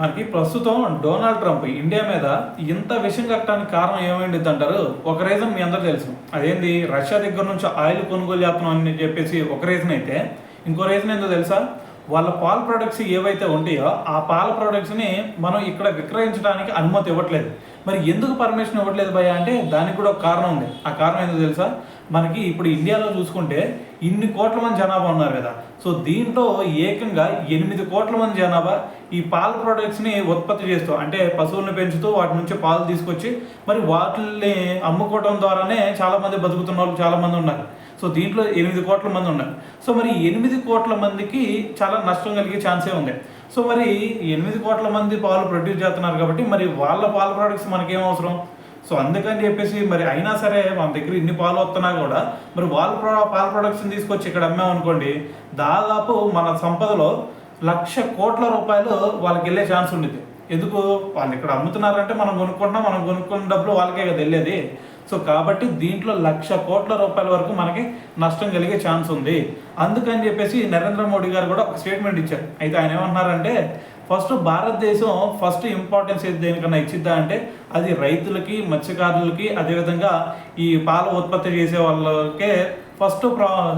మనకి ప్రస్తుతం Donald Trump India మీద ఇంత విషయం కట్టడానికి కారణం ఏమైంది అంటారు? ఒక రీజన్ మీ అందరూ తెలుసు. అదేంది, రష్యా దగ్గర నుంచి ఆయిల్ కొనుగోలు చేస్తున్నాం అని చెప్పేసి ఒక రీజన్ అయితే, ఇంకో రీజన్ ఏందో తెలుసా? వాళ్ళ పాల ప్రొడక్ట్స్ ఏవైతే ఉంటాయో ఆ పాల ప్రొడక్ట్స్ని మనం ఇక్కడ విక్రయించడానికి అనుమతి ఇవ్వట్లేదు. మరి ఎందుకు పర్మిషన్ ఇవ్వట్లేదు భయ్య అంటే దానికి కూడా ఒక కారణం ఉంది. ఆ కారణం ఏందో తెలుసా? మనకి ఇప్పుడు ఇండియాలో చూసుకుంటే ఇన్ని కోట్ల మంది జనాభా ఉన్నారు కదా. సో దీంట్లో ఏకంగా 8 కోట్ల మంది జనాభా ఈ పాల ప్రొడక్ట్స్ని ఉత్పత్తి చేస్తూ, అంటే పశువులను పెంచుతూ వాటి నుంచి పాలు తీసుకొచ్చి మరి వాటిని అమ్ముకోవడం ద్వారానే చాలామంది బతుకుతున్న వాళ్ళు చాలామంది ఉన్నారు. సో దీంట్లో 8 కోట్ల మంది ఉన్నారు. సో మరి 8 కోట్ల మందికి చాలా నష్టం కలిగే ఛాన్సే ఉంది. సో మరి 8 కోట్ల మంది పాలు ప్రొడ్యూస్ చేస్తున్నారు కాబట్టి మరి వాళ్ళ పాల ప్రొడక్ట్స్ మనకేం అవసరం? సో అందుకని చెప్పేసి మరి అయినా సరే మన దగ్గర ఇన్ని పాలు వస్తున్నా కూడా మరి వాళ్ళ పాల ప్రొడక్ట్స్ని తీసుకొచ్చి ఇక్కడ అమ్మామనుకోండి, దాదాపు మన సంపదలో 1,00,000 కోట్ల రూపాయలు వాళ్ళకి వెళ్ళే ఛాన్స్ ఉండేది. ఎందుకు? వాళ్ళు ఇక్కడ అమ్ముతున్నారంటే మనం కొనుక్కుంటున్నాం, మనం కొనుక్కున్న డబ్బులు వాళ్ళకే కదా వెళ్ళేది. సో కాబట్టి దీంట్లో 1,00,000 కోట్ల రూపాయల వరకు మనకి నష్టం కలిగే ఛాన్స్ ఉంది. అందుకని చెప్పేసి నరేంద్ర మోడీ గారు కూడా ఒక స్టేట్మెంట్ ఇచ్చారు. అయితే ఆయన ఏమన్నారంటే, ఫస్ట్ భారతదేశం ఫస్ట్ ఇంపార్టెన్స్ ఏది దేనికన్నా ఇచ్చిద్దా అంటే అది రైతులకి, మత్స్యకారులకి, అదేవిధంగా ఈ పాల ఉత్పత్తి చేసే వాళ్ళకే ఫస్ట్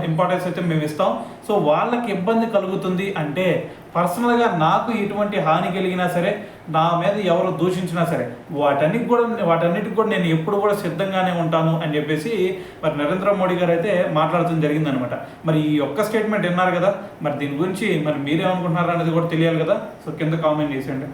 ఇంపార్టెన్స్ అయితే మేము ఇస్తాం. సో వాళ్ళకి ఇబ్బంది కలుగుతుంది అంటే పర్సనల్గా నాకు ఎటువంటి హాని కలిగినా సరే, నా మీద ఎవరు దూషించినా సరే వాటన్నిటికి కూడా నేను ఎప్పుడు కూడా సిద్ధంగానే ఉంటాను అని చెప్పేసి మరి నరేంద్ర మోడీ గారు అయితే మాట్లాడటం జరిగిందనమాట. మరి ఈ ఒక్క స్టేట్మెంట్ విన్నారు కదా, మరి దీని గురించి మరి మీరేమనుకుంటున్నారు అనేది కూడా తెలియాలి కదా. సో కింద కామెంట్ చేసేయండి.